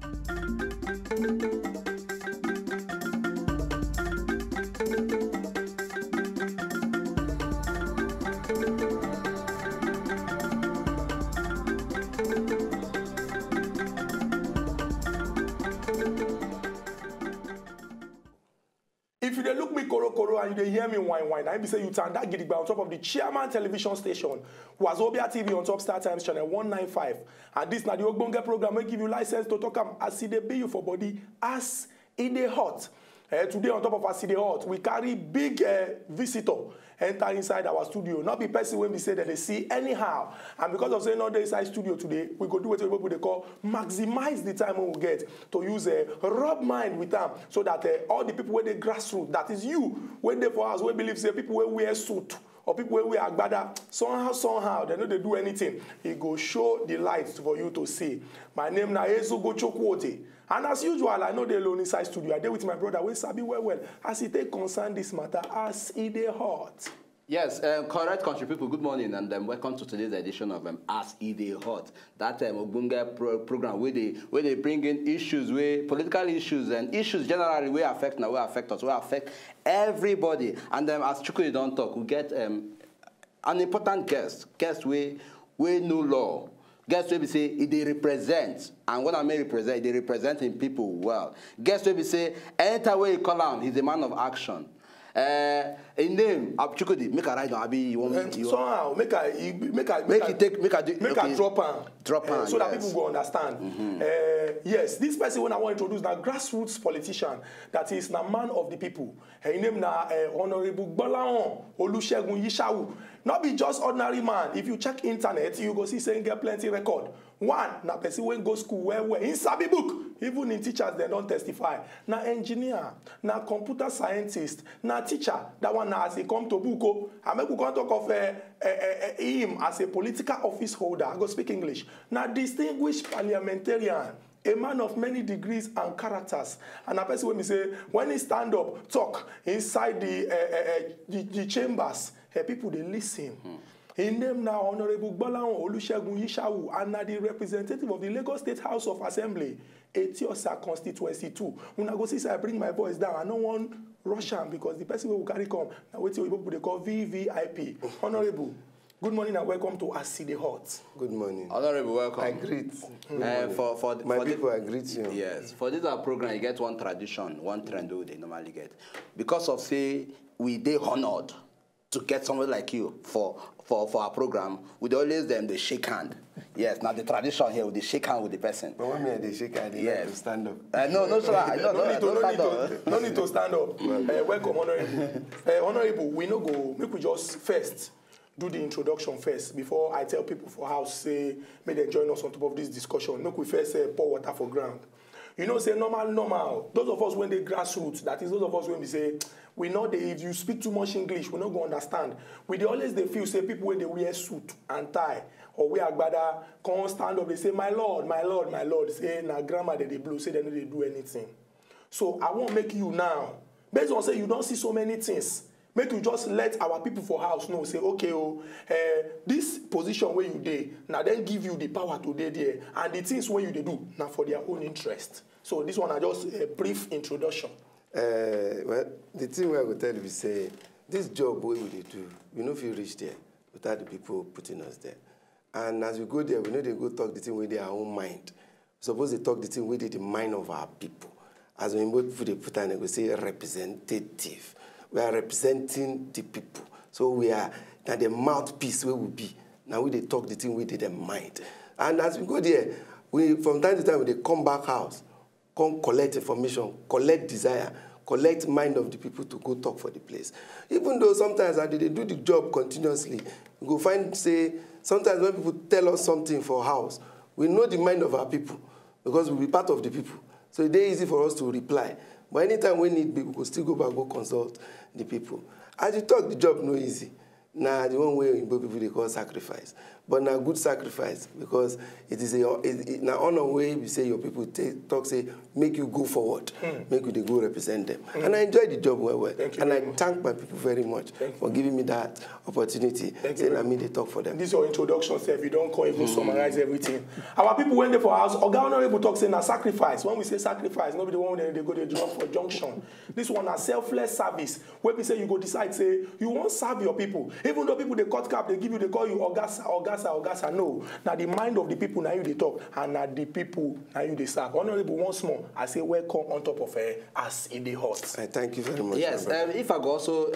If you dey look me koro and you dey hear me whine, I be say you turn that gidigba on top of the chairman television station, Wazobia TV on top Star Times channel 195. And this na the ogbonge program wey give you license to talk am as e dey be you for body as e dey hot. Today on top of as e dey hot, we carry big visitor enter inside our studio. Not be person when we say that they see anyhow. And because of saying not inside studio today, we go do what people they call maximize the time we will get to use a rub mind with them so that all the people where they grassroots, that is you, when they for us, we believe say people where wear suit or people where we are agbada, somehow they know they do anything. It go show the lights for you to see. My name na Ezugu-Chukwudi. And as usual, I know they alone inside studio. I dey with my brother, we sabi well. As he take concern this matter, as e dey hot. Yes, correct country people, good morning and welcome to today's edition of As E Dey Hot. That ogbonge program where they bring in issues, political issues and issues generally will affect us, will affect everybody. And as Chukwudi don't talk, we get an important guest we know law. Guess what we say, they represent, and what I mean represent, they representing people well. Guess what we say, anytime we call him, he's a man of action. In name, Chukwudi, make a ride on Abi. You want me? Somehow, make a drop him, so that people go understand. Yes, this person when I want to introduce na grassroots politician that is na man of the people. His name na Honorable Gbolahan Olusegun Yishawu. Not be just ordinary man. If you check internet, you go see saying get plenty record. One, na person when go school where in sabi book, even in teachers they don't testify. Na engineer, na computer scientist, na teacher. That one na as he come to Buko. I make we talk of him as a political office holder. I go speak English. Na distinguished parliamentarian. A man of many degrees and characters. And a person when me say, when he stand up, talk inside the chambers, people they listen. His name now Honorable Gbolahan Olusegun Yishawu, and now the representative of the Lagos State House of Assembly, Eti-Osa Constituency 2. When I go see, I bring my voice down. I don't want Russian because the person will carry come. Now wait till people they call VVIP. Honorable. Good morning and welcome to As E Dey Hot. Good morning. Honorable, welcome. I greet. For people, I greet you. Yes. For this our program, you get one tradition, one trend they normally get. Because of say, we they honored to get someone like you for our program, we always they shake hand. Yes, now the tradition here, we shake hand with the person. But when they shake hand, they have to stand up. No, no need to stand up. Welcome, Honorable. Honorable, we no go, make we just first do the introduction first before I tell people for house, say, may they join us on top of this discussion. Make we first pour water for ground. You know, say normal. Those of us when they grassroots, that is those of us when we say, we know that if you speak too much English, we not going to understand. We they always they feel, say, people when they wear suit and tie, or wear agbada, come stand up, they say, my lord. Say, na grandma they blow, say they no they do anything. So I won't make you now, based on say you don't see so many things, make you just let our people for house know, say, okay, this position where you dey, now then give you the power to dey there, and the things where you dey do, now for their own interest. So this one is just a brief introduction. Well, the thing where I will tell you is say, this job what we do, we know if you reach there without the people putting us there. And as we go there, we know they go talk the thing with their own mind. Suppose they talk the thing with the mind of our people. As when people they put on, they go say representative. We are representing the people. So we are now the mouthpiece where we be. Now we they talk the thing with the mind. And as we go there, we from time to time they come back house, come collect information, collect desire, collect mind of the people to go talk for the place. Even though sometimes they do the job continuously, we go find say sometimes when people tell us something for house, we know the mind of our people because we be part of the people. So it's easy for us to reply. But anytime we need people, we will still go back, go consult the people. As you talk, the job no easy. Now, the one way people they call sacrifice. but na good sacrifice because it is na honor way we say your people talk say make you go forward, make you dey go represent them. And I enjoy the job well. And I thank my people very much for giving me that opportunity. Saying I mean they talk for them. This is your introduction, sir. If you don't come even summarize everything. Our people went there for house. Oga Honorable talk say na sacrifice. When we say sacrifice, nobody want they go to drop for junction. This one a selfless service. Where we say you go decide say you won't serve your people. Even though people they cut cap, they call you Ogasa. No. Now the mind of the people now you they talk, and now the people now you they serve. Honorable once more, I say welcome on top of As E Dey Hot. Thank you very much. Yes, if I go also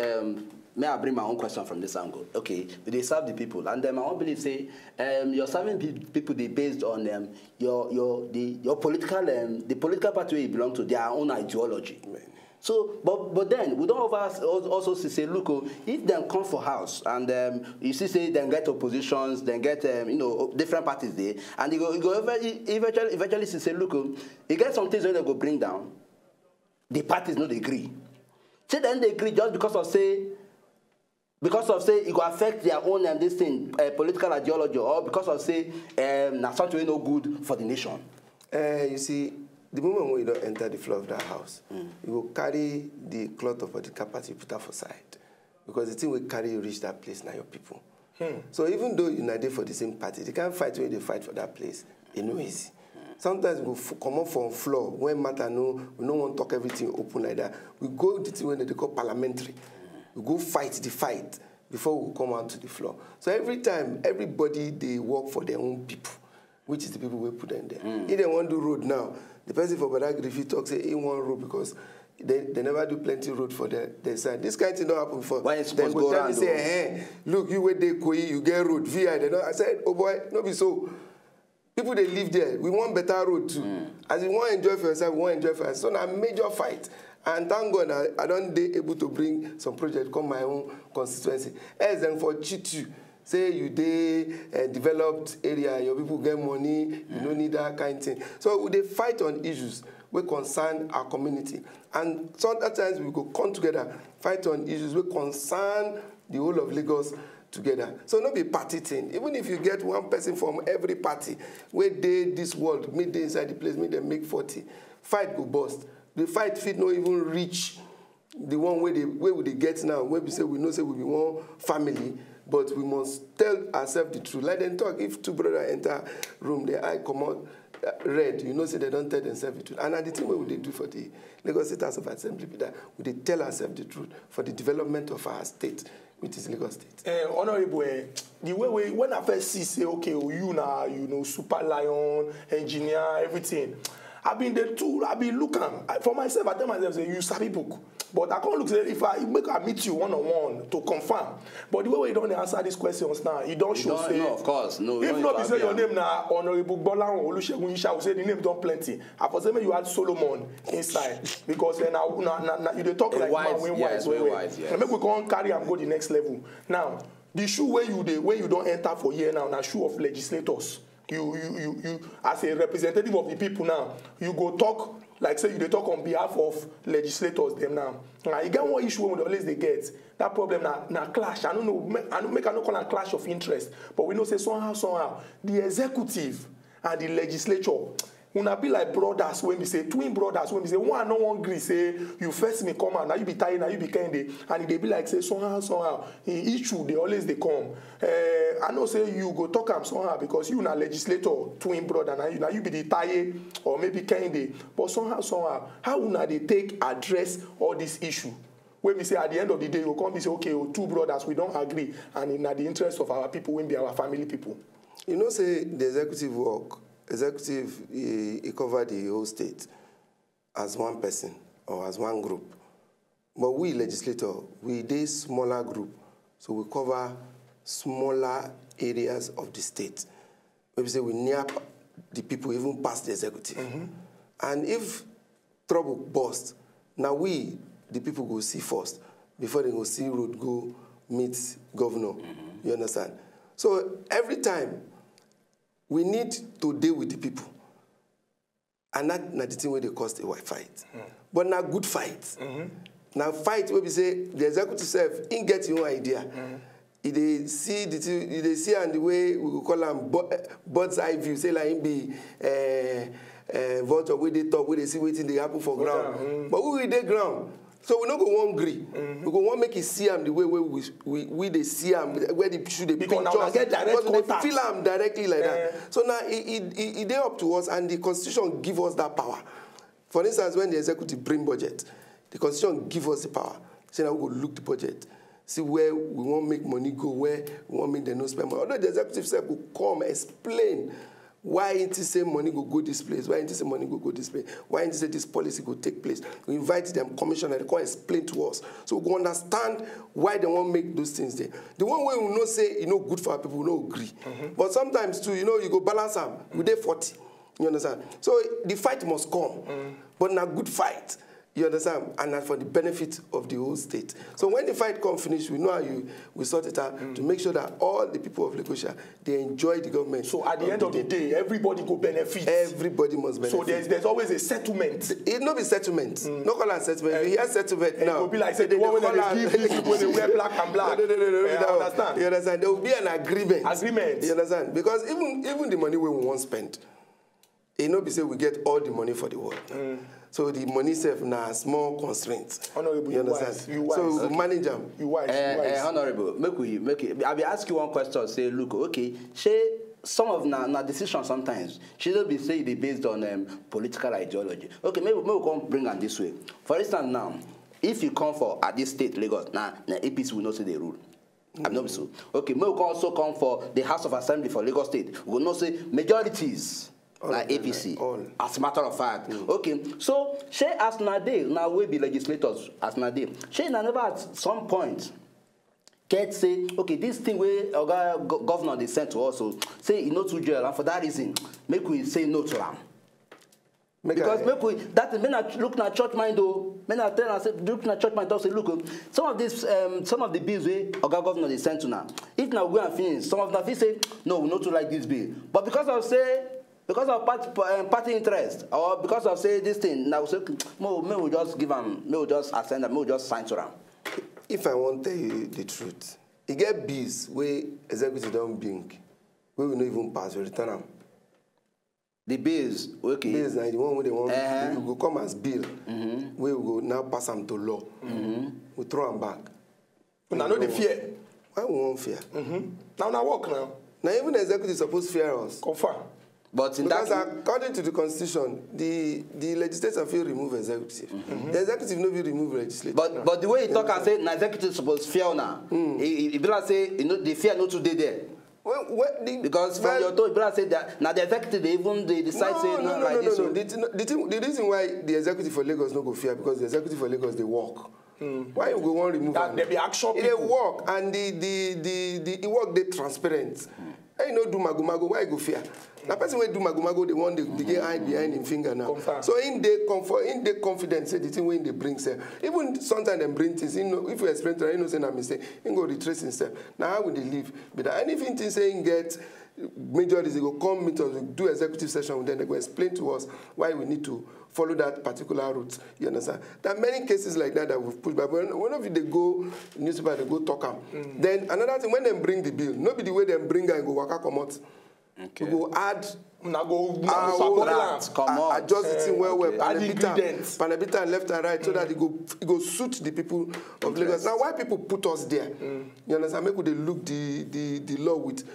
may I bring my own question from this angle? Okay, they serve the people, and then I won't believe say you're serving people they based on your political the political party where you belong to their own ideology. Right. So, but then we don't also say look, if they come for house and you see say then get oppositions, then get different parties there, and you go eventually say look, you get some things where they go bring down, the parties not agree. Say then they agree just because of say it will affect their own this thing political ideology, or because of say na something no good for the nation. You see. The moment when you don't enter the floor of that house, you will carry the cloth of political party put that for side. Because the thing will carry you reach that place now your people. So even though you're not there for the same party, they can't fight when they fight for that place. It's no easy. Sometimes we come up from floor when matter no, we don't want to talk everything open like that. We go to the thing when they call parliamentary. We go fight the fight before we come out to the floor. So every time, everybody, they work for their own people, which is the people we put them there. If they want to do road now, the person for Badagry, if he talks, say he want road because they never do plenty road for their side. This kind of thing don't happen before. Why it's supposed to go around? Say, hey, look, you wait there, you get road, VI. They don't. I said, oh boy, no be so. People, they live there. We want better road too. As you want to enjoy for yourself, we want to enjoy for yourself. So now a major fight. And thank God I don't able to bring some project come my own constituency. As then for Chitu, say you developed area, your people get money, you don't need that kind of thing. So they fight on issues which concern our community. And sometimes we go come together, fight on issues which concern the whole of Lagos together. So not be party thing. Even if you get one person from every party, where they this world, meet they inside the place, make them make 40, fight go bust. The fight fit not even reach the one where would they get now, where we say we know say we be one family. But we must tell ourselves the truth. Let them talk. If two brothers enter room, their eye come out red, you know, say they don't tell themselves the truth. And the thing what they do for the Lagos State House of Assembly, that we tell ourselves the truth for the development of our state, which is Lagos State. Honorable, the way when I first see say, okay, you know, super lion, engineer, everything. I've been there too. I've been looking for myself. I tell myself, say, you sabi book. But I can't look say if I meet you one-on-one to confirm. But the way you don't answer these questions now, you don't show say. No, of course, no. If not, you say your name now, Honorable Gbolahan Olusegun Yishawu, say the name don't plenty. I for say you had Solomon inside because then now you they talk like man when wise. And maybe we can't carry and go the next level. Now the shoe where you don't enter for year now shoe of legislators. You as a representative of the people now, you go talk like say you talk on behalf of legislators them now. Now you get one issue when always they get that problem na clash. I don't know, I don't call it clash of interest, but we know say somehow the executive and the legislature una be like brothers when we say twin brothers when we say one no one agree say you first me come out now you be tired now you be kind and they be like say somehow in issue they always they come. I know say you go talk am somehow because you na legislator twin brother now you be the tired or maybe kind but somehow how una they take address all this issue when we say at the end of the day you come be say okay two brothers we don't agree and in the interest of our people when be our family people. You know say the executive work. Executive, he covered the whole state as one person or as one group. But we legislator, we a smaller group, so we cover smaller areas of the state. Maybe say we near the people even past the executive. And if trouble burst, now we, the people, go see first before they go see road, go meet governor. You understand? So every time, we need to deal with the people. And not the thing where they cause a fight. But not good fight. Now fight where we say the executive self, in get your idea. they see and the way we call them bird's eye view, say like him be vulture where they talk, where they see waiting they happen for ground. But we dey ground. So we no go one gree. We go one make it see them the way we they see them, where they should they because now get direct contact. They feel them directly like that. So now it up to us, and the Constitution give us that power. For instance, when the executive bring budget, the Constitution give us the power. So now we go look the budget, see where we want to make money go, where we want to make the no spend money. Although the executive self will come explain why it is say money go this place, why it is say money go this place, why it is say this policy go take place. We invite them, commissioner, they come explain to us. So we go understand why they want to make those things there. The one way we know say, good for our people, we no agree. But sometimes too, you go balance them, we dey 40. You understand? So the fight must come, but not good fight. You understand? And that's for the benefit of the whole state. So when the fight comes finish, we know how we sort it out to make sure that all the people of Lagos, they enjoy the government. So at the end of the day, everybody go benefit. Everybody must benefit. So there's always a settlement. It no be settlement. No call it settlement. If you hear settlement now, it will be like say the one when they give these people when they wear black and black. No. Understand? You understand? There will be an agreement. Agreement. You understand? Because even the money we want to spend, it no be say we get all the money for the world. So the money self now small constraints. Honorable, you understand? You wise. So we manage them. You wise. Honorable, make it. I will ask you one question. Say, look, okay, some of na decisions sometimes she don't be say they based on political ideology. Okay, maybe we come bring on this way. For instance, now, if you come for at this state Lagos, now APC will not say the rule. I'm not so. Okay, maybe we can also come for the House of Assembly for Lagos State. We will not say majorities. Like APC, as a matter of fact. Okay, so she as Nade, now we be legislators as Nade. She never at some point get say, okay, this thing where our governor they sent to us, so say you know to jail, and for that reason, make we say no to them. Because make we that men are looking at church mind though. Men are telling us looking at church mind also say look, some of the bills where our governor they sent to now. If now we are finish, some of them say no, we not to like this bill, but because of party interest, or because of say this thing, now say, may we just give them, may we just ascend them, may we just sign to them. If I want to tell you the truth, you get bills where executive don't bring, we will not even pass, we return them. The bills, okay. Bills now the one where they want, they will come as bill, we will now pass them to law. We throw them back. But now no the fear. Why we won't fear? Now work now. Now even the executive is supposed to fear us. Confirm. But in because that according to the Constitution, the legislature will remove executive. The executive no will remove legislature. But the way you talk and say, the executive supposed to fear now. If you say, the fear not today there. Because from your talk, you say that now the executive they decide no, like this. No. The reason why the executive for Lagos no go fear because the executive for Lagos they work. Why you go want remove that? There be action people. They work and the work they transparent. Hey, no do mago, why you go fear? The person when do mago, they want to get hide behind him finger now. Confirm. So in the confidence, say the thing when they bring say, even sometimes they bring things, if you explain to them, say a mistake, he go retrace himself. Now how would they live? But anything saying get majorities, they go come meet us, do executive session, then they go explain to us why we need to follow that particular route. You understand? There are many cases like that we've pushed back. But one of you, they go, newspaper, they go talk them. Then another thing, when they bring the bill, nobody the way they bring and go waka come out. Okay. We go add, adjust the thing well, panabita left and right, so that it go suit the people of Lagos. Now, why people put us there? You understand? Make they look the law with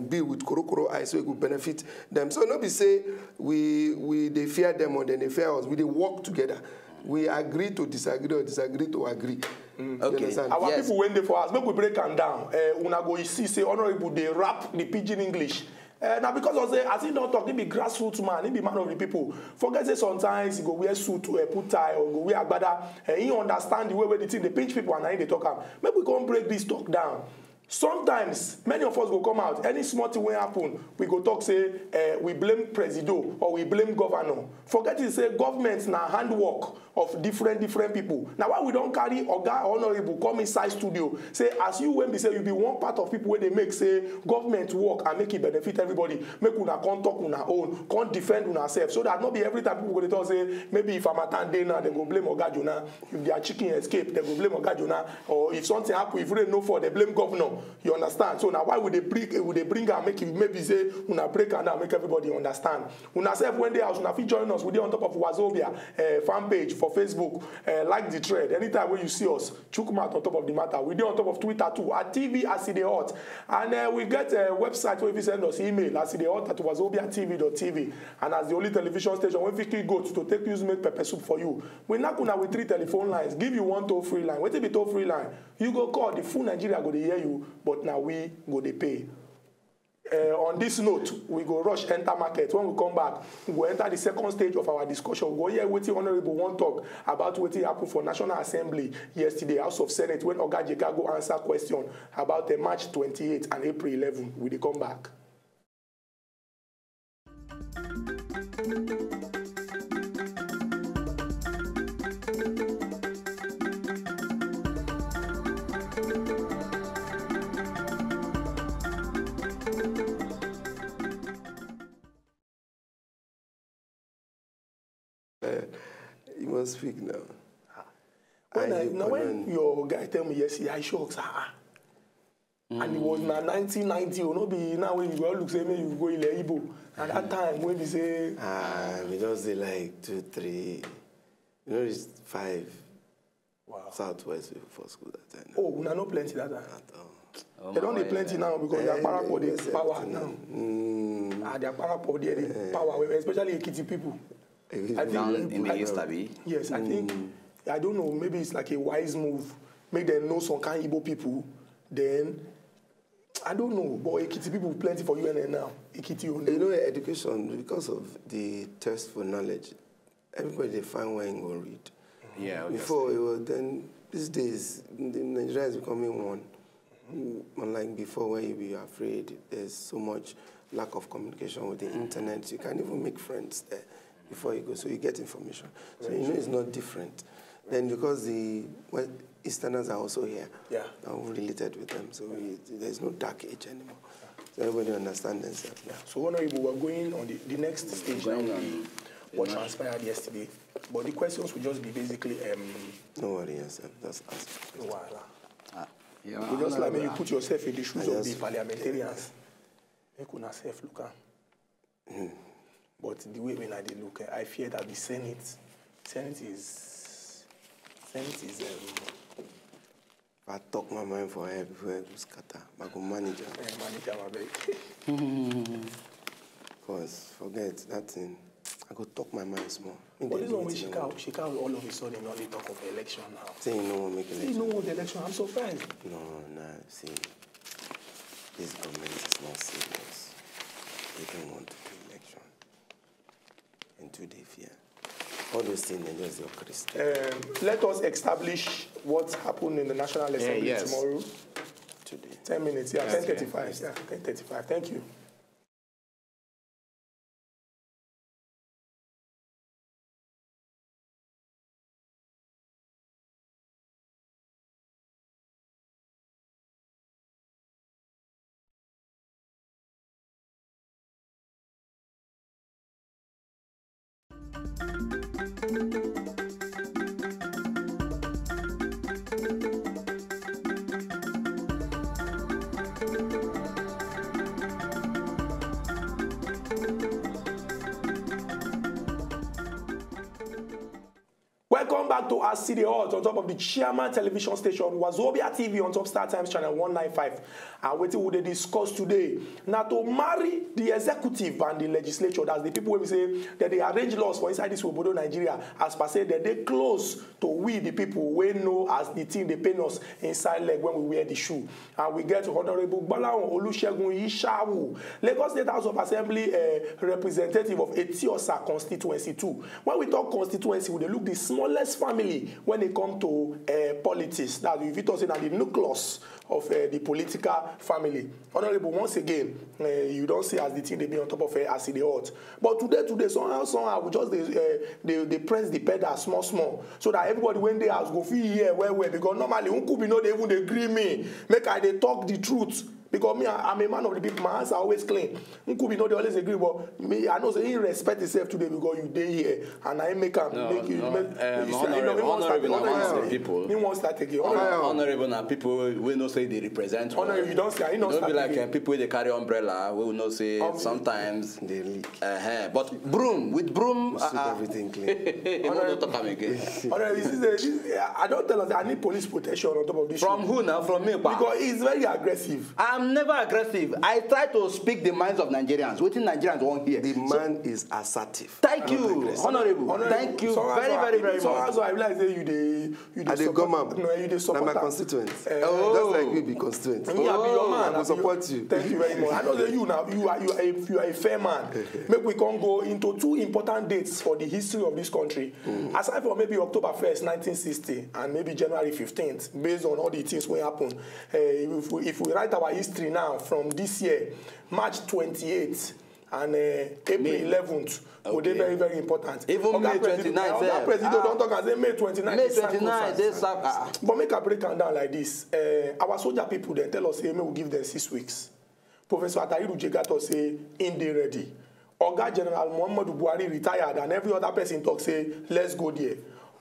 bill with korokoro eyes, so it could benefit them. So nobody say they fear them or then they fear us. We they work together. We agree to disagree or disagree to agree. Okay. Our people when they for us, make we break them down. Una go see say honorable they rap the pidgin English. Now because I say, as he don't talk, he be grassroots man, he be man of the people. Forget say sometimes he go wear suit, put tie, or go wear agbada. He understand the way the thing they pinch people and they talk am. Maybe we can break this talk down. Sometimes many of us go come out. Any small thing will happen. We go talk say we blame Presido or we blame governor. Forget to say government na handwork of different people. Now why we don't carry Oga Honorable come inside studio say as you when be say you be one part of people where they make say government work and make it benefit everybody. Make una come talk una own, come defend una self so that not be every time people go to talk say maybe if I'm a tande now they go blame Oga Jonah. If their chicken escape they go blame Oga Jonah or if something happen if they no for they blame governor. confusion. You understand? So now why would they bring and make it maybe say una break and now make everybody understand? Una self when they house una fit join us, we dey on top of Wazobia fan page for Facebook. Like the thread. Anytime when you see us, chook mouth on top of the matter. We dey on top of Twitter too at TV AS E DEY HOT. And we get a website where if you send us email asideyhot@wazobiatv.tv. And as the only television station when we go to take use make pepper soup for you. We knock una with 3 telephone lines, give you 1 toll-free line. Wait till be toll-free line. You go call the full Nigeria go to hear you, but now we go to pay. On this note, we go rush enter market. When we come back, we go enter the second stage of our discussion. We go hear what the Honorable one talk about what happened for National Assembly yesterday, House of Senate, when Oga Jega go answer question about the March 28 and April 11. We come back. You must speak now. When your guy tell me yes, I shocked. And it was na 1990. You know, be now when you go look say me you go ile Igbo. At that time when we say we just say like 2, 3. You know, it's 5. Wow. Southwest for school that time. Oh, we no plenty that time. At all. They don't need plenty now because they are parapod the power now. They are parapod the power, especially Ekiti people. I think in the East, Abi. Yes, I think, I don't know, maybe it's like a wise move. Make them know some kind of Igbo people. Then, I don't know, but Ekiti people plenty for UNN now. Ekiti only. You know, education, because of the thirst for knowledge, everybody they find where you go read. Yeah, before, it was, then, these days, Nigeria is becoming one. Unlike before, where you be afraid, there's so much lack of communication with the internet. You can't even make friends there before you go, so you get information. So you know it's not different. Then because the Easterners are also here, I'm related with them, so there's no dark age anymore. So everybody understands themselves. Yeah. So Honorable, we're going on the next stage now. What transpired yesterday, but the questions will just be basically. No worry, yourself. Just ask. No worry. You just like when you put yourself in the shoes of the parliamentarians. You could not self look at. But the way when I did look, I fear that the Senate is. If I talk my mind for her before I go scatter, I go manager. Manager, my baby. Because forget that thing. I go talk my mind small. But this one when she can't all of a sudden only talk of election now. Say you know what make election. You know what election? I'm surprised. No, see, this government is not serious. They don't want to do election. And today fear. All those things are just your Christian. Let us establish what happened in the National Assembly tomorrow. Today. 10 minutes, 10:35. Yeah, 10:35. Thank you. Welcome back to AS E DEY HOT on top of the Chairman television station, Wazobia TV on top Star Times channel 195. And what we discuss today, now to marry the executive and the legislature, that's the people who say that they arrange laws for inside this Obodo Nigeria, as per say that they close to we the people we know as the thing they pay us inside leg when we wear the shoe. And we get Honorable Gbolahan Olusegun Yishawu, Lagos State House of Assembly representative of Eti-Osa Constituency 2. When we talk constituency, we look the smallest family when it comes to politics. That if it was in the nucleus of the political family. Honorable, once again, you don't see as the thing they be on top of AS E DEY HOT. But today, somehow, we just they press the pedal small, so that everybody when they ask go feel here, where, because normally Nkubi no they even agree me. Make I they talk the truth. Because me, I'm a man of the people. My hands are always clean. Nkubi know they always agree, but me, I know say he respect himself today because you day here, and I make him make you. Honorable people. He wants that again. Honorable now people we know say they represent. Honorable, you don't say. You don't be like people they carry umbrella. We will not say sometimes they leak. But broom with broom, everything clean. Honorable, I don't tell us. I need police protection on top of this. From who now? From me, because he's very aggressive. I'm never aggressive. I try to speak the minds of Nigerians. What Nigerians want here. The man is assertive. Thank you, Honorable. Thank you very much. So I realize that you support. No, you support my constituents. Just like we be constituents. Yeah, be your man. I will support you. Thank you very much. I know that you are a fair man. Maybe we can go into 2 important dates for the history of this country. Aside from maybe October 1st, 1960, and maybe January 15th, based on all the things will happen. If we write our history now from this year, March 28th and April 11th, would be very, very important. Even May 29th. That president don't talk and say May 29th. May 29th, they start. But make a break down like this. Our soldier people then tell us, hey, we will give them 6 weeks. Professor Atahiru Jegato say, in they ready. Oga General Muhammadu Buhari retired, and every other person talk say, let's go there.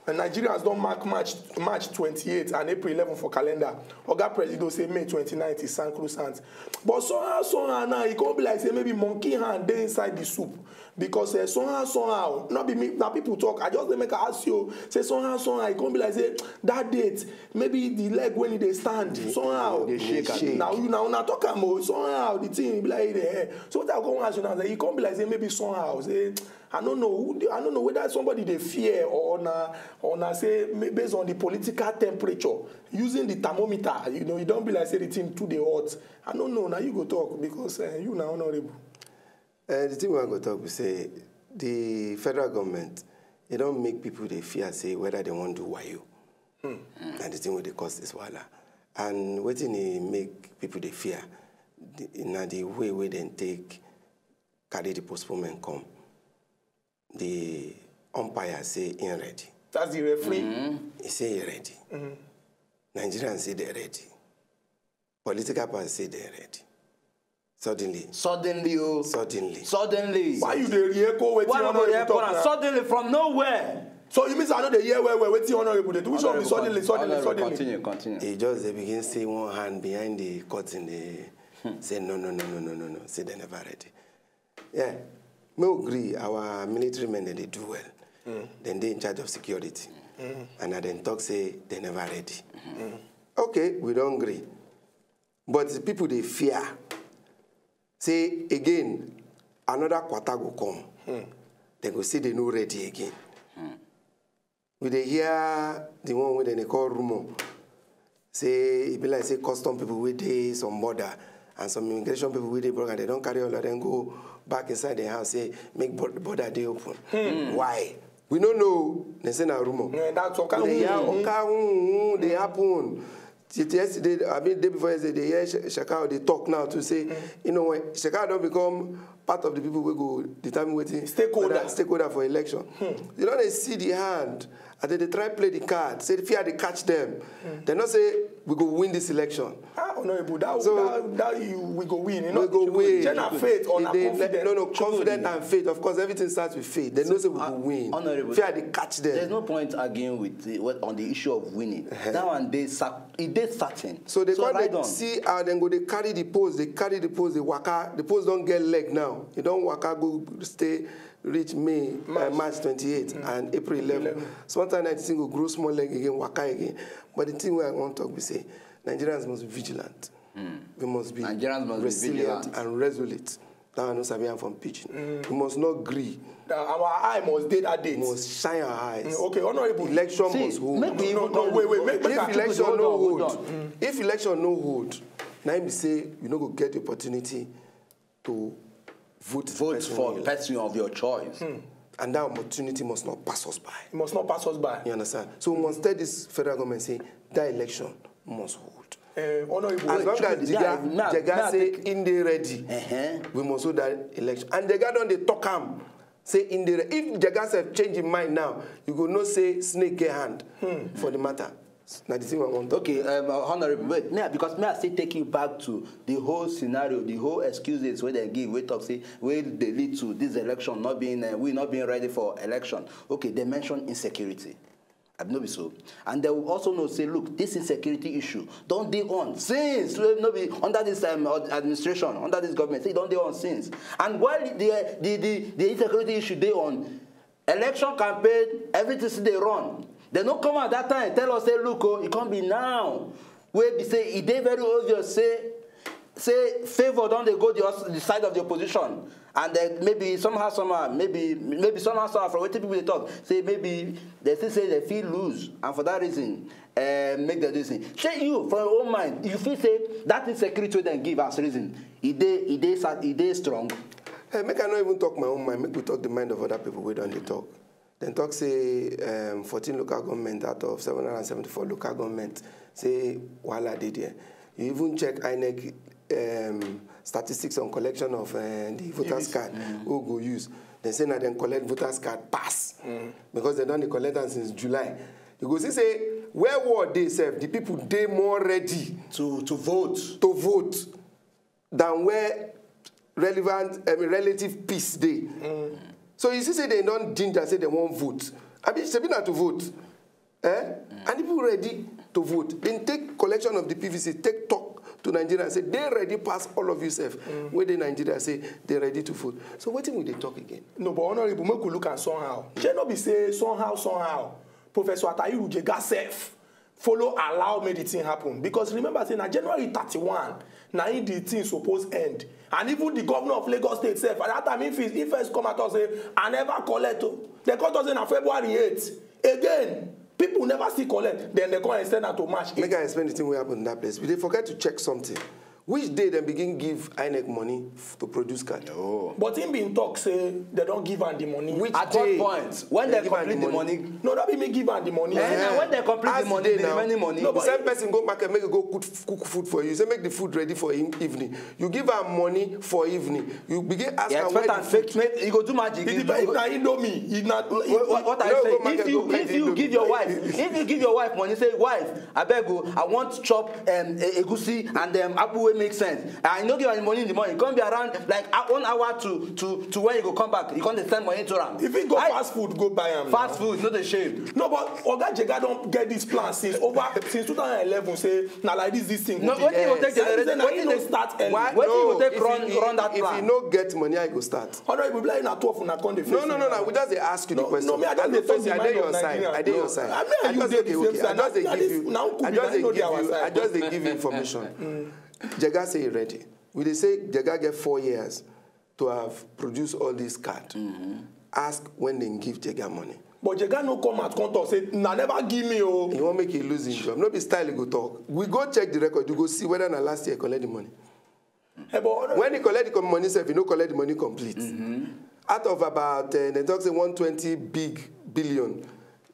And Nigerians don't mark March 28th and April 11th for calendar. Oga President say May 29th is sacrosanct. But somehow now it can't be like say maybe monkey hand they inside the soup. Because somehow, not be me, now people talk. I just make a ask you, say somehow, it can't be like say that date, maybe the leg when they stand, somehow. They shake. Now you now talk about somehow the thing be like there. So what I go ask you now, say it can't be like say maybe somehow say I don't know whether somebody they fear or na say based on the political temperature using the thermometer. You know, you don't be like say the thing too hot. I don't know. Now you go talk because you now honorable. The thing we're going to talk, we say the federal government, they don't make people they fear say whether they want to do wayo. And the thing where they cause this wala. And what they make people they fear, in the way where they take carry the postponement come. The umpire say in ready. That's the referee. He say he ready. Nigerians say they're ready. Political parties say they're ready. Suddenly. Why you the re-echo with suddenly from nowhere. So you mean I know the year where waiting honorable? Which one be suddenly? Continue. They just begin to say one hand behind the curtain. They say no. Say they never ready. Yeah. We agree our military men they do well. Then they in charge of security. And I then talk say they never ready. Okay, we don't agree. But the people they fear. Say again, another quarter will come. They go say they no ready again. We they hear the one where they call rumor. Say it be like say custom people with they some border and some immigration people with they program. They don't carry all of them go back inside the house. Say make border they open. Why? We don't know. They say na rumor. That's okay. They happen. Yesterday, I mean, day before yesterday, they hear Shekau, they talk now to say, you know, when Shekau don't become part of the people who go determine waiting stakeholder for election. You know, they see the hand, and then they try to play the card, say the fear they catch them. They not say, we go win this election. Honorable, we go win. You know, we go win. General faith or confidence. No, confidence and faith. Of course, everything starts with faith. They know say we go win. Honorable, fear they catch them. There's no point arguing with on the issue of winning. That one, it is certain. So they see how they go, they carry the post, they waka. The post don't get leg now. You don't waka, go stay, reach March 28 and April 11. Sometimes I think go grow small leg again, waka again. But the thing where I want to talk, we say, Nigerians must be vigilant. We must be resilient and resolute. That I know Sabian from pitching. We must not agree. Our eye must date that date. We must shine our eyes. Okay, honorable. Election must hold. Wait. If election no hold, now me say you no go get the opportunity to vote for the person of your choice. And that opportunity must not pass us by. It must not pass us by. You understand? So we must tell this federal government say that election must hold. As long as Jega say in the ready, we must hold that election. And Jega don't they talk him. Say in the if Jega have changed his mind now, you go no say snake get hand for the matter. Now the thing I want. Okay, Honorable, wait, because may I still take you back to the whole scenario, the whole excuses where they give, where talk say, where they lead to this election not being, we not being ready for election. Okay, they mention insecurity. I know so. And they will also know, say, look, this insecurity issue, don't they on since, not be under this administration, under this government, say, don't they on since. And while the insecurity issue they on, election campaign, everything they run. They don't come at that time tell us, say, look, oh, it can't be now. Where they say, it they very obvious, say favor don't they go the side of the opposition. And then maybe somehow, from what people they talk, say maybe they still say they feel lose. And for that reason, make the decision. Say you, from your own mind, you feel say that insecurity then give us reason. It they strong. Hey, make I not even talk my own mind, make we talk the mind of other people we don't they talk. Then talk say 14 local government out of 774 local government say wala did there. You even check INEC statistics on collection of the voters card who go use. They say now then collect voters card pass because they done the collect them since July. You go see say where were they serve the people they more ready to vote than where relevant relative peace day. So you see say they don't ginger say they won't vote. I mean they be not to vote. And people ready to vote. Then take collection of the PVC, take talk to Nigeria and say they ready pass all of yourself. Where the Nigeria say they ready to vote. So what will they talk again? No, but honorable, make we look at somehow. Shall not be say somehow. Professor Atahiru Jega self follow allow make the thing happen. Because remember say na January 31, na the thing supposed end. And even the governor of Lagos State self, at that time if first come at us say I never collect. They cut us in February 8. Again. People never see collect, then they come and extend that to March 8. Make I explain the thing what happened in that place. They forget to check something. Which day they begin give INEC money to produce card? Oh. But him being talk say they don't give her the money. Which at what point? When they complete the money? No, that be me give her the money. When they complete the money, the remaining money. No, but same person go market, make you go cook food for you. You say make the food ready for evening. You give her money for evening. You begin ask her where the food. You go do magic. If you know me, what I say, if you give your wife money, say wife, I beg you, I want to chop egusi and apple make sense. And you don't give any money in the morning. You can't be around like 1 hour to when you go come back. You can't send money to them. If you go fast food, go buy them. Fast food, not a shame. No, but Oga Jega don't get this plan since 2011. Say now like this thing. No, what you take the start early. What you take run that plan? If you no get money, I go start. Honorable, we like na 12 una come dey face. No. We just ask you the question. No, me I don't face I dey your side. I dey your side. I just give you information. Jega say he ready. We they say Jega get 4 years to have produced all this card. Ask when they give Jega money. But Jega no come at contact say, "Na never give me oh." He won't make you lose his job. No be style he go talk. We go check the record. You go see whether na last year he collect the money. Hey, but when he collect the money, if he no collect the money complete. Out of about they talk say 120 billion.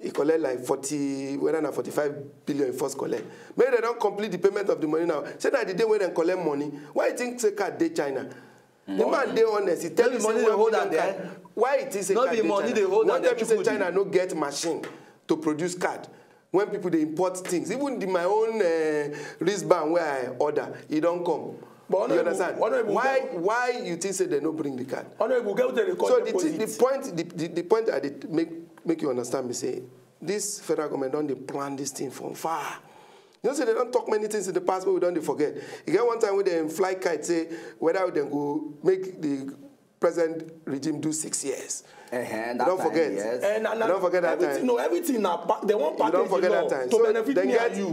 He collect like 45 billion in first collect. Maybe they don't complete the payment of the money now. Say that the day when they collect money, why you think say card dey China? The man dey honest. He tell you money they hold on there. Why it is a card dey China? One time say China no get machine to produce card. When people they import things, even my own wristband where I order, it don't come. But you understand? Why you think say they no bring the card? So the point I did make you understand me say this federal government don't plan this thing from far. You know, say they don't talk many things in the past, but we don't forget. You get one time when they fly kite say whether they go make the present regime do 6 years. Don't forget. Yes. Don't forget that time. No, everything now they want package. Don't forget that time. To benefit me and you.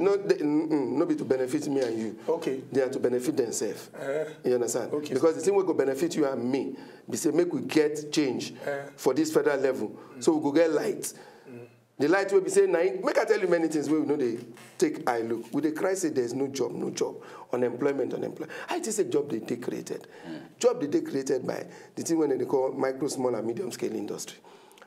No, be to benefit me and you. Okay. They are to benefit themselves. You understand? Okay. Because the thing will go benefit you and me. We say make we get change for this federal level, so we go get light. The light will be saying, make I tell you many things where we know they take eye look. With the crisis, say there's no job. Unemployment. I just say job they created. Job they created by the thing when they call micro, small, and medium scale industry.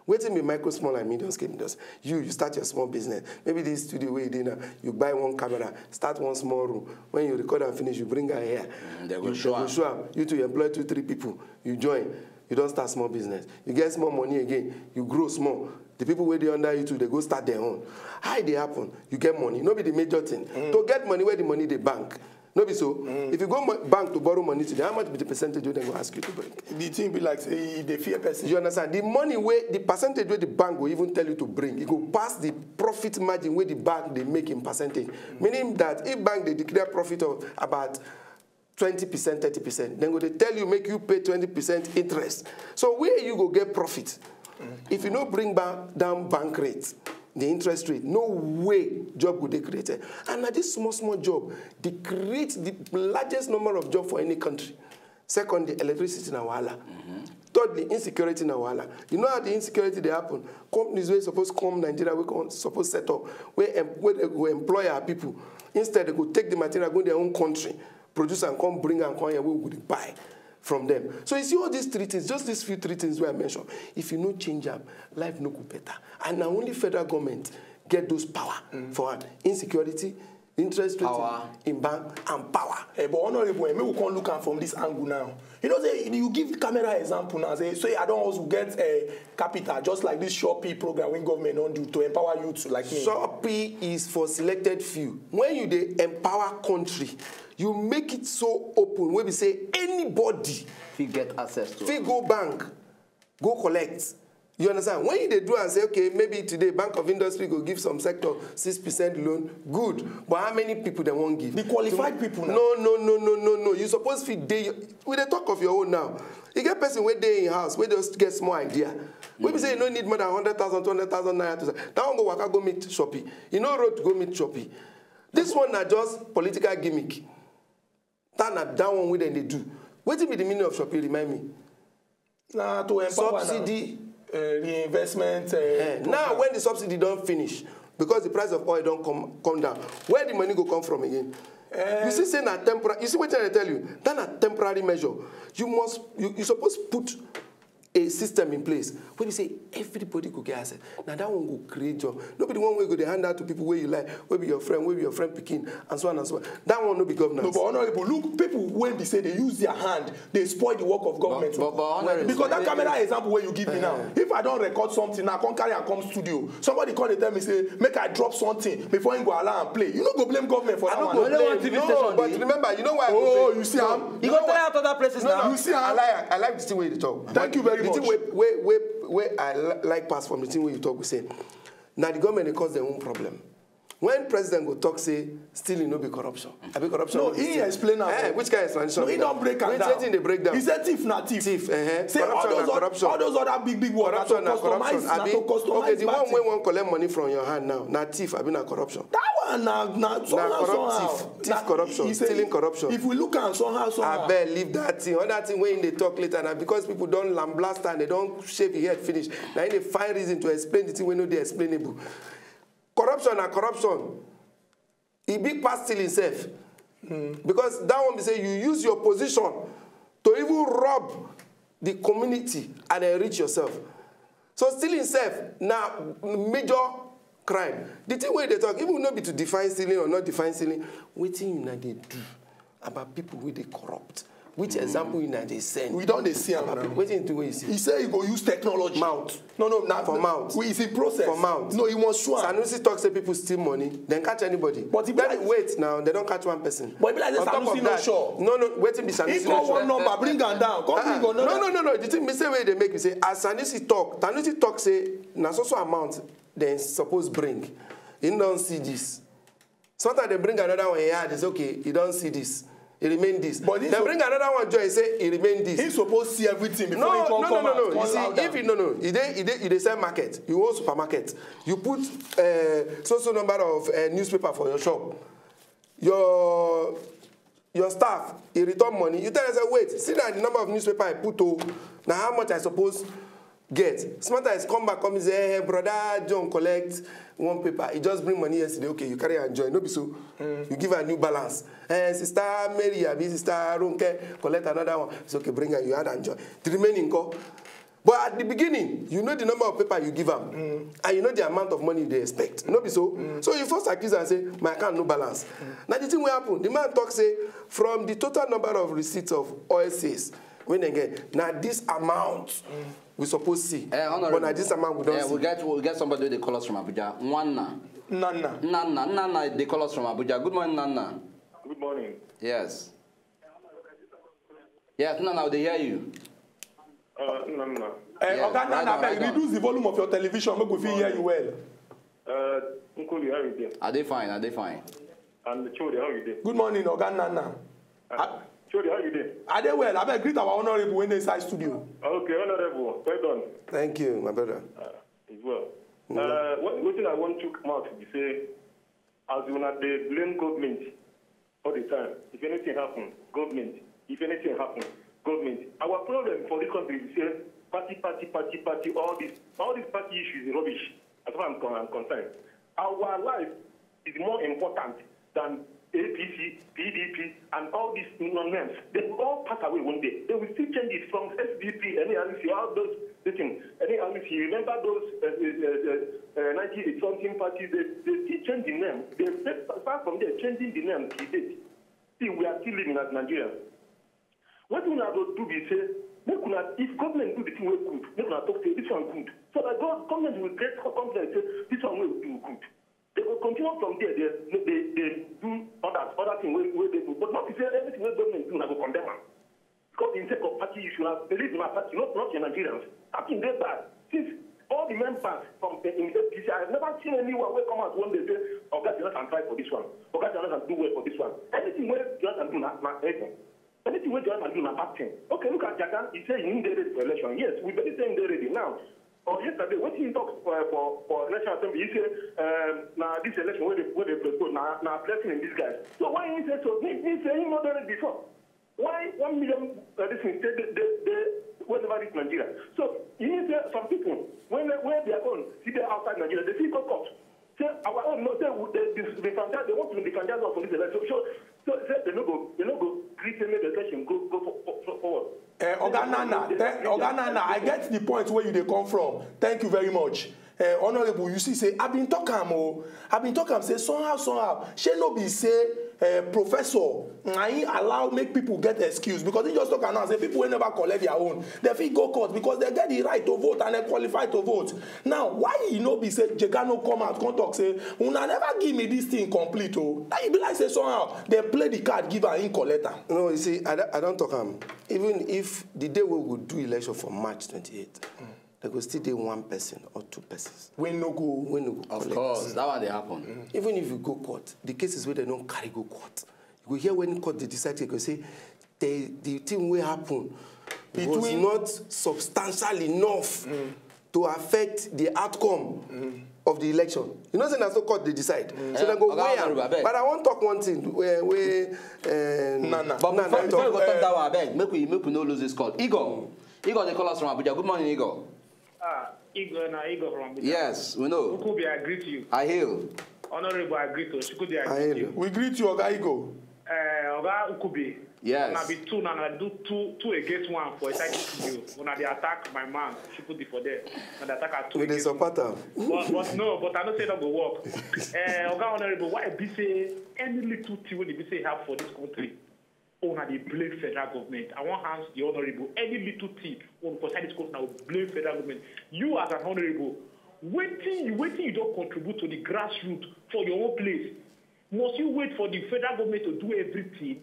Waiting be micro, small, and medium scale industry. You start your small business. Maybe this studio where you dinner, you buy one camera, start one small room. When you record and finish, you bring her here. They will show up. You to employ 2-3 people. You join. You don't start small business. You get small money again. You grow small. the people where they under you too, they go start their own. How they happen? You get money. No be the major thing. To get money, where the money they bank. No be so. If you go bank to borrow money today, how much be the percentage they go ask you to bring? The thing be like say they fear person. You understand? The money where the percentage where the bank will even tell you to bring, it go past the profit margin where the bank they make in percentage. Meaning that if bank they declare profit of about 20%, 30%, then they tell you make you pay 20% interest. So where you go get profit? If you don't bring down bank rates, the interest rate, no way job would they create. And now this small job, they create the largest number of jobs for any country. Second, the electricity in Awala. Thirdly, insecurity in Awala. You know how the insecurity they happen? Companies were supposed to come Nigeria, we supposed to set up, where they go employ our people. Instead, they go take the material, go to their own country, produce and come bring and come here, we would buy from them. So you see all these three things, just these few three things where I mentioned. If you no change them, life no go better. And now only federal government get those power for insecurity, interest rate in bank, and power. Hey, but honorable, maybe we can look at from this angle now. You know, say you give the camera example now. Say I don't also get a capital, just like this Shopee program when government don't do to empower youth like me. Shopee is for selected few. When you dey empower country, you make it so open where we say anybody get access to it. Go bank, go collect. You understand? When you do and say, okay, maybe today Bank of Industry go give some sector 6% loan, good. But how many people they won't give? The qualified people now. No. You supposed to day with the talk of your own now. You get person where they in house, where they just get small idea. When we say you don't need more than 100,000, 200,000 naira to say, that one go waka go meet Shopee. You know road to go meet Shopee. This one are just political gimmick. That one with them they do. What be the meaning of Shopee? Remind me. Nah, to empower subsidy. Reinvestment. Now, when the subsidy don't finish, because the price of oil don't come down, where the money go come from again? You see, saying that temporary. You see what I tell you? That's a temporary measure. You supposed to put a system in place where you say everybody could get access. Now that one will create job. Nobody one way go they hand out to people where you like, where be your friend picking, and so on and so on. That one no be governance. No, but honorable, look, people when they say they use their hand, they spoil the work of government. But because that camera example where you give me now, if I don't record something, I can't carry and come studio. Somebody call and tell me say, make I drop something before you go allow and play. You don't go blame government for that one. No, but remember, you know why? Oh, you see how you go try out other places now. You see how I like the thing where you talk. Thank you very much. The thing where I like pass from the thing where you talk, we say, now the government they cause their own problem. When president go talk, say, stealing no be corruption. I be corruption. No, he explain that. Which kind of explanation? No, he don't break down. Which they break down? He said thief, not thief. Thief, Say corruption. all those other big words. Corruption, corruption. Okay, the one where one collect money from your hand now, not thief, I mean not corruption. That one, somehow. Thief corruption, stealing corruption. If we look at somehow. I better leave that thing. Other thing when they talk later, now because people don't lamblast and they don't shave your head finish. Now they find reason to explain the thing when no they explainable. Corruption and corruption. He big past still himself. Because that one be say you use your position to even rob the community and enrich yourself. So stealing himself now major crime. The thing where they talk, even not be to define stealing or not define stealing, waiting they do about people who they corrupt. Which example they send? We don't see him. Waiting to you see. He said he go use technology. Mouth. No, not for mouth. It's in process. For mouth. No, he wants sure. Sanusi talk say people steal money, then catch anybody. But he then wait now, they don't catch one person. But he like Sanusi not sure. No, waiting be Sanusi. He call one number, bring them down. No. The thing me say where they make me say as Sanusi talk say na so amount they suppose bring. He don't see this. Sometimes they bring another one here, it's okay, he don't see this. He remain this. But they bring another one joy, say he remain this. He's supposed to see everything before he come out. No. You see, if you they sell market, you own supermarket, you put so number of newspaper for your shop. Your staff, he return money. You tell us, wait, see that the number of newspaper I put now how much I suppose get. Smarter is come back, come and say, hey, brother John collect one paper. He just bring money yesterday. Okay, you carry and join. No be so. You give her a new balance. Sister Mary, sister Ronke, collect another one. It's okay, bring her, you add and join. The remaining call. But at the beginning, you know the number of paper you give them. And you know the amount of money they expect. No be so. So you first accuse and say, my account no balance. Now the thing will happen. The man talk say, from the total number of receipts of oil sales, when they get, now this amount, we suppose see. But at this amount we don't see. We get somebody they call us from Abuja. Nana, they call us from Abuja. Good morning, Nana. Good morning. Yes. Yes, Nana, they hear you. Nana. Nana, reduce the volume of your television. Make we hear you well. Nkubi, how are you doing? Are they fine? And Chodi, how are you doing? Good morning, Oga Nana. Chodi, how are you doing? Are they well? I beg greet our honorable in the inside studio. Okay, honorable. Well done. Thank you, my brother. As well. What thing I want to come out to say, as you know, they blame government all the time. If anything happens, government. If anything happens, government. Our problem for this country is say party. All these party issues is rubbish. As far as I'm concerned, our life is more important than APC, PDP, and all these names. They will all pass away one day. They will still change it from SDP, all those things. You remember those 1980-something parties, they still change the name. They start from there, changing the name to date. See, we are still living as Nigerians. What we have to do is say, if government do the thing well good, they will talk to this one good. So that government will get confidence say this one will do good. They will continue from there. They do other things where they do, but not to say everything what government do, I go condemn them. Because in sake of party issue, I believe in my party, not in Nigerians. I think they're bad. Since all the members from the APC, I have never seen anyone who come out one day say, "Oh, God, you can try for this one. Oh, God, you can do well for this one." Anything where you can do, not anything. Anything where you can do, not acting. Okay, look at Jagan. He said he need ready for election. Yes, we better say they're ready now. Or yesterday, when he talked for National Assembly, he said, now this election where they postpone, now blessing in these guys. So why he said so? He said he not done it before. Why 1 million this thing they whatever is Nigeria? So he said some people when they are going see they outside Nigeria, they see cut. Say our own no, they want to be franchise for this election. So they no go greet them the election go forward. Oga Nana, I get the point where you come from. Thank you very much. Honorable, you see, say, I've been talking, say, somehow, she no be say, professor, I allow make people get excuse because he just talk and say people will never collect their own. They feel go court because they get the right to vote and they qualify to vote. Now, why you no be say Jegano come out, come talk, say, una never give me this thing complete, oh. Now you be like say somehow they play the card, give her in collector. No, you see, I don't talk even if the day we will do election for March 28th. They go still do 1 person or 2 persons. When no go. Of course, that one they happen. Even if you go court, the cases where they don't carry go court. You go hear when court they decide to go say the thing will happen. It was not substantial enough to affect the outcome of the election. You know, saying that's so court they decide. So they go where? But I want to talk one thing where Nana. But before you go talk that one, I beg, make we not lose this call. Igor, they call us from Abuja. Good morning, Igor. Igor from Abuja. Yes, we know. Ukubi, I greet you. I hail. Honorable, I greet you. Chukwudi, I greet you. We greet you, Oga Igor. Oga Ukubi. Yes. Now be two, now I do two against one for a second. When they attack my man, Chukwudi for there. And they attack at 2 against 1. But I don't say that will work. Oga Honorable, why be say any little thing when they say have for this country? Oh, now they blame federal government. I want hands the honorable. Any little thing on concern this country now blame federal government. You as an honorable, waiting you don't contribute to the grassroots for your own place. Must you wait for the federal government to do everything?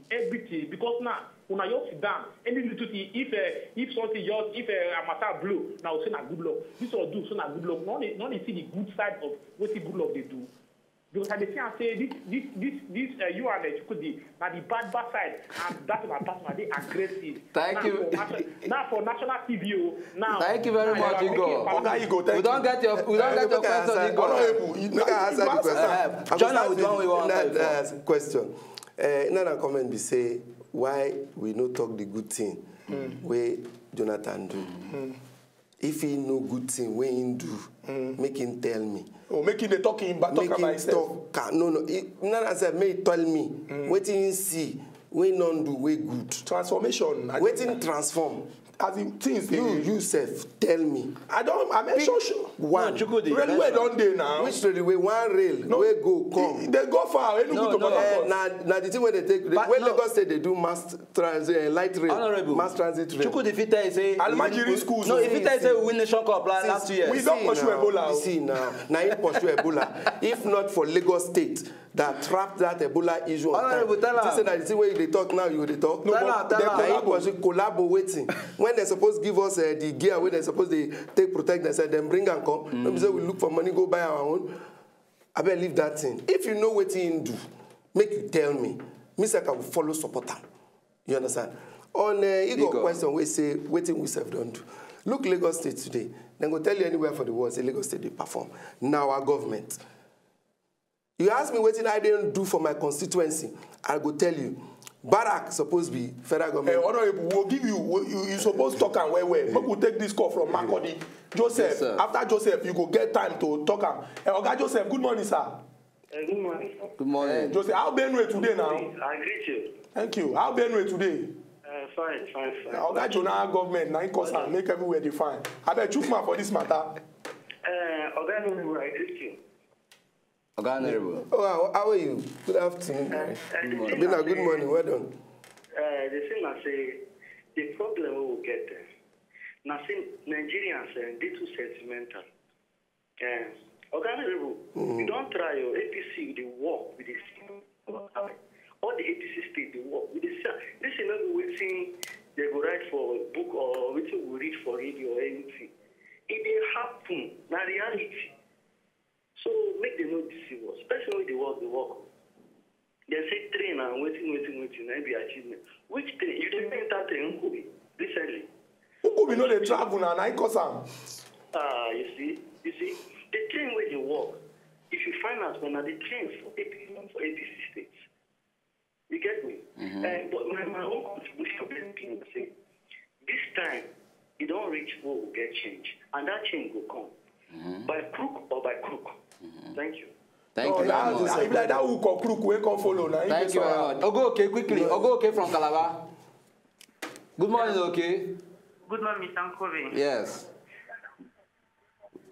Because now, when you sit down, any little thing, if something if a matter blow, now say na good luck. This will do so na good luck. Not they see the good side of what the good luck they do. Because I say this you and Chukwudi now the bad side, and that's my partner, they aggressive. Thank you. Now for national TV, now. Thank you very much, Igor. We don't get your question, Igor. You can answer the question. John, we don't want that question. Another comment be say why we no talk the good thing where Jonathan do. If he no good thing, where he do, make him tell me. Oh, making the talking about talk about himself. No. Nana said, may tell me. Waiting see, we non do way good. Transformation. Waiting transform. As in things you yourself tell me. I'm sure. one. No, Chukwudi, railway don't dey now. Which railway? One rail. No. Where go come? They go far. No. Now the thing when they take, when Lagos State they do mass transit, light rail, Honorable. mass transit rail. Chukwudi if you say Almajiri schools. No, if you say we win Nation Cup last 2 years. We don't pursue Ebola. You see now it pursue Ebola. If not for Lagos State that trapped that Ebola issue on time. You say that the thing where they talk now, you they talk. No, but they collaborating. When they supposed to give us the gear, when they supposed to take protect themselves, then bring and come. Let me say we look for money, go buy our own. I better leave that thing. If you know what you do, make you tell me. Me say I will follow support them. You understand? On Igor question, we say waiting we self don't do. Look Lagos State today. Then go tell you anywhere for the world, say Lagos State they perform. Now our government. You ask me what I didn't do for my constituency, I go tell you. Barak supposed to be federal government. Honorable, we'll give you supposed to talk and where. But we'll take this call from Makodi. Joseph, yes, after Joseph, you go get time to talk. Oga Joseph, good morning, sir. Good morning. Good morning. Joseph, how Benue today now? I greet you. Thank you. How Benue today? Fine. Oga Jonah government, now cause and make everywhere define. I bet choose man for this matter. Oga Olusegun, I greet you. Oga Honorable. Oh, how are you? Good afternoon. Good morning. Well done. The thing I say, the problem we will get there. Now, see, Nigerians they too sentimental. Oga Honorable, you don't try your APC with the work with the all the APC state they work with the this is not waiting they go write for a book or waiting we read for radio or anything. It may happen, now reality. So make them not deceive us, especially when they work. They say train and waiting, and be achievement. Which train? You didn't enter train Nkubi recently. Nkubi know they travel now, I cause am. You see, the train where they work. If you find out when the train for APC states, you get me. But my own contribution is say this time you don't reach where we get change, and that change will come by crook or by crook. Thank you. Thank you very much. If like that who come crook, we come follow now. Thank you very much. Ogo, okay, quickly. Ogo, okay, from Calabar. Good morning, okay. Good morning, Mr. Nkubi. Yes.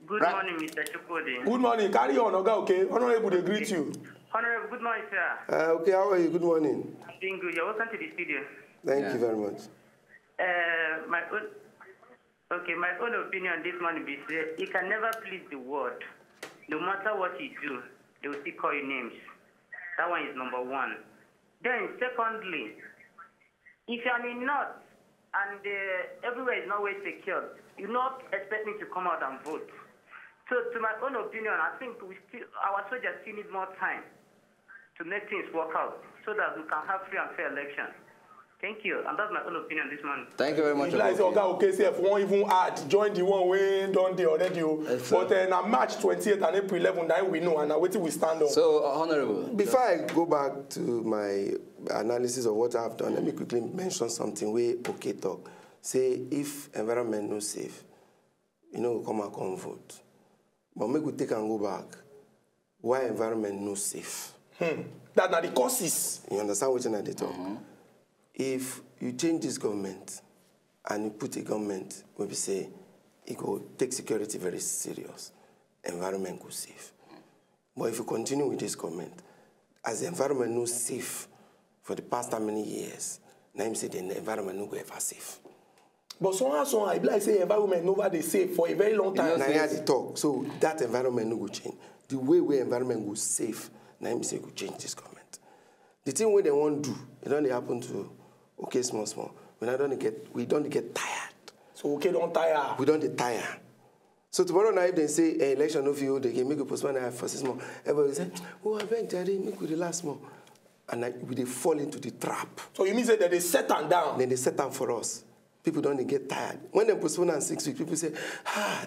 Good morning, Mr. Chukwudi. Good morning. Carry on, Oga, okay. Honorable, they greet you. Honorable, good morning, sir. Okay, how are you? Good morning. I'm doing good. You're welcome to the studio. Thank you very much. My own opinion this morning is you can never please the world. No matter what you do, they will still call you names. That one is number one. Then, secondly, if you're in North and everywhere is not well secured, you're not expecting to come out and vote. So, to my own opinion, I think our soldiers still need more time to make things work out so that we can have free and fair elections. Thank you, and that's my own opinion this morning. Thank you very much. Like Oga, okay, say if one even add, join the one way done the already. Yes, but now March 28th and April 11th, now we know, and now waiting we stand on. So, Honorable. Before I go back to my analysis of what I've done, let me quickly mention something where okay talk. Say if environment no safe, you know, come and come vote. But make we take and go back. Why environment no safe? That's not the causes. You understand what I talk? If you change this government and you put a government where we say it will take security very serious, environment go safe. But if you continue with this government, as the environment no safe for the past how many years, now you say the environment no go ever safe. But somehow, I like say environment nobody safe for a very long time. Now you the talk, so that environment no go change. The way environment go safe, now you say go change this government. The thing where they want to do, it only happen to okay small. We don't get tired. So okay don't tire. We don't get tired. So tomorrow night if they say election of you, they can make a postpone for 6 months. Everybody will say, oh I beg Daddy, make we relax more. And they fall into the trap. So you mean say that they set them down? Then they set down for us. People don't get tired. When they postpone on 6 weeks, people say,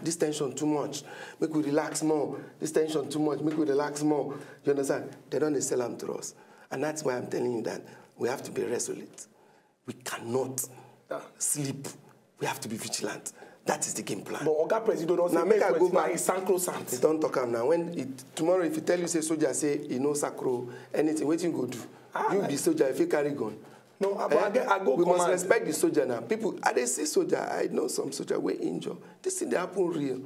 this tension too much. Make we relax more. This tension too much. Make we relax more. You understand? They don't sell them to us. And that's why I'm telling you that we have to be resolute. We cannot sleep. We have to be vigilant. That is the game plan. But Oga President doesn't now make I go back. It's sacrosanct. They don't talk now. Tomorrow, if you tell you say soldier say you know sacro anything, what you go do? You be soldier if you carry gun. No, but I go. We must respect the soldier now. People, I they see soldier. I know some soldier were injured. This thing they happen real.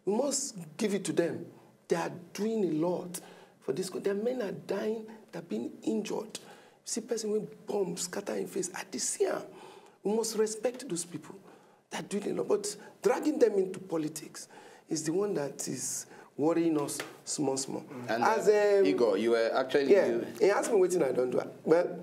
We must give it to them. They are doing a lot for this. Their men are dying, they're being injured. See person with bombs scatter in face. At this year, we must respect those people. They're doing a lot. But dragging them into politics is the one that is worrying us small. And as Igor, you were actually... Yeah, he asked me waiting I don't do it. Well,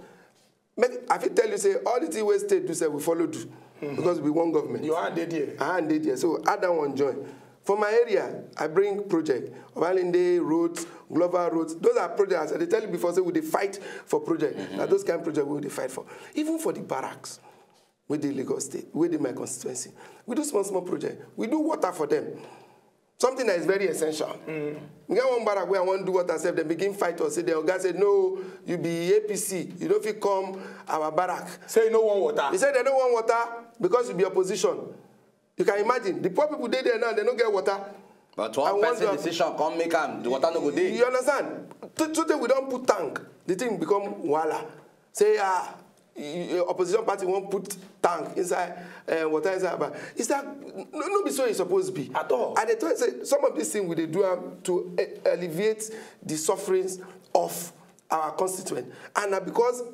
I will tell you, say, all the things we state do say we follow do. Because we want government. You aren't dead here. I aren't dead here. So I don't want to join. For my area, I bring project. Ovalinde roads, Global roads. Those are projects. They tell you before, say, we they fight for project. Now those kind of projects we they fight for. Even for the barracks, with the Lagos State, with my constituency. We do small project. We do water for them. Something that is very essential. We get one barrack where I want to do water, say, they begin fight us. Say, the guy said, no, you be APC. You don't feel come our barrack. Say no one water. He said they don't want water because you be opposition. You can imagine. The poor people there now, they don't get water. But one person decision come make them, the water no go there. You understand? Today we don't put tank. The thing become wala. Say, opposition party won't put tank inside water inside. But it's that no be so it's supposed to be. At all. And they tell say some of these things we they do to alleviate the sufferings of our constituent. And because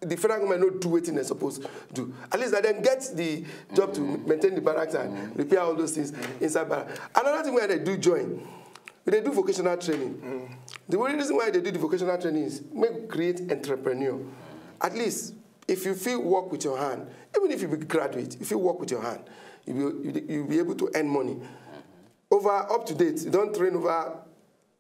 the federal government not do what they're supposed to do. At least they then get the job to maintain the barracks and repair all those things inside barracks. Another thing where they do join, they do vocational training. The only reason why they do the vocational training is create entrepreneur. At least if you feel work with your hand, even if you be graduate, if you work with your hand, you'll be able to earn money. Up to date, you don't train over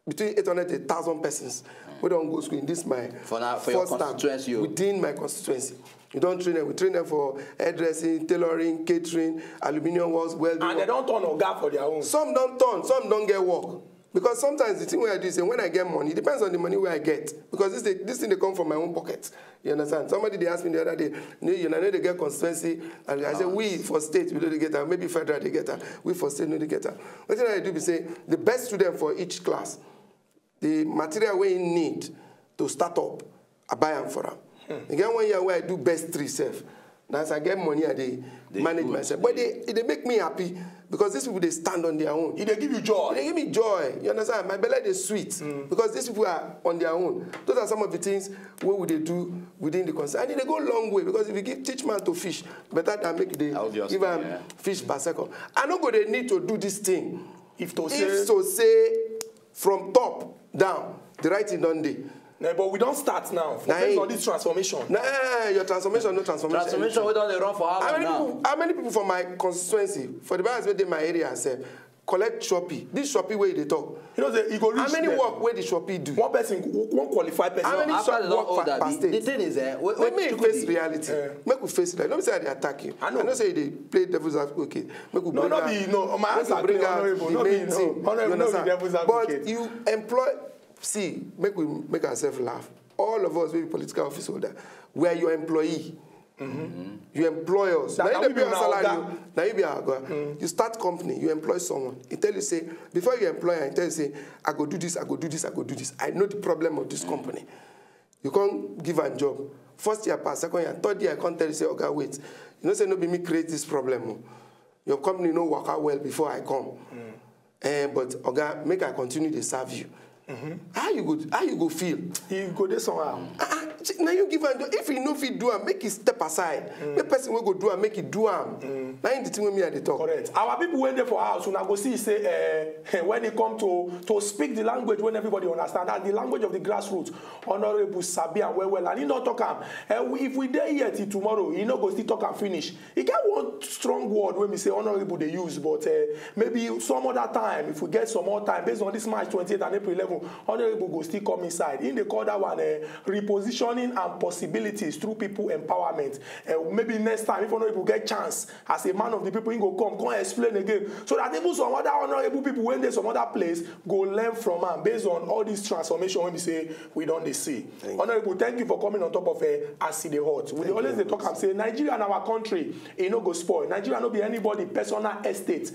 between 800 and 1,000 persons. We don't go to school in this my for your constituency. Within my constituency. You don't train them. We train them for hairdressing, tailoring, catering, aluminium works, welding. And they don't turn on gap for their own. Some don't turn, some don't get work. Because sometimes the thing where I do is when I get money, it depends on the money where I get. Because this thing they come from my own pocket. You understand? Somebody they asked me the other day, you know they get constituency, and I said we for state we don't get that, maybe federal they get that, we for state no they get that. What I do is say the best student for each class, the material we need to start up, I buy them for them. Again, 1 year where I do best 3 self. Now as I get money, they manage myself. But they make me happy because these people they stand on their own. They give you joy. They give me joy. You understand? My belly is sweet because these people are on their own. Those are some of the things what would they do within the concern. And they go a long way because if you teach man to fish, better than make they give them fish per second. I know they need to do this thing. If to say from top down, the right thing done day. No, but we don't start now. Based on this transformation. Nah, your transformation, no transformation. Transformation, we don't run for how long how many people from my constituency, for the balance within my area, say, collect Shopee. This Shopee way they talk. You know, how many work where the Shopee do? One person, one qualified person. How many work per state? The thing is, let me face reality. Make we face reality. Don't say they attack you. I know say they play devil's advocate. Make we bring my answer bring out the main thing. But you employ. See, make ourselves laugh. All of us, maybe political office holder, we are your employee. You employ us. Now you be our salary. Now you be our guy. You start company. You employ someone. He tell you say before you employ, he tell you say I go do this. I go do this. I go do this. I know the problem of this company. You can't give a job. First year pass, second year, third year, I can't tell you say okay wait. You know say no be me create this problem. Your company no work out well before I come. But okay, make I continue to serve you. How you go feel? You go there somehow. Now you give am if you know if you do am, make it step aside. The person will go do am, make it do am. Now the thing with me at the talk. Correct. Our people went there for house. When I go see say when they come to speak the language when everybody understand that the language of the grassroots. Honorable Sabi and well and he not talk am. If we there here till tomorrow, he not go still talk and finish. He get one strong word when we say honorable they use, but maybe some other time if we get some more time based on this March 28th and April 11th. Honorable go still come inside. In the call that one repositioning and possibilities through people empowerment. Maybe next time if honorable get chance as a man of the people, he go come explain again. So that even some other honorable people when there's some other place go learn from him based on all this transformation when we say we don't they see. Honorable, thank you for coming on top of AS E DEY HOT. We always they talk and say Nigeria and our country it no go spoil. Nigeria no be anybody personal estate.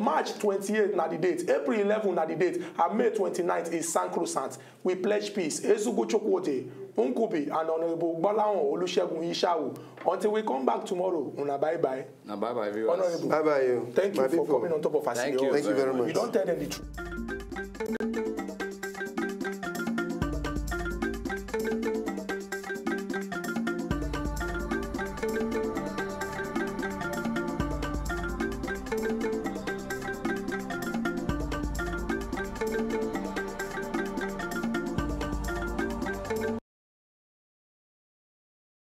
March 28th na the date, April 11th na the date, and May 29th is sacrosanct. We pledge peace. Ezugu-Chukwudi Nkubi and Honorable Gbolahan Olusegun Yishawu. Until we come back tomorrow, bye-bye. Bye-bye, viewers. Honorable. Bye-bye, you. Thank you for coming on top of us. Thank you very much. You don't tell them the truth.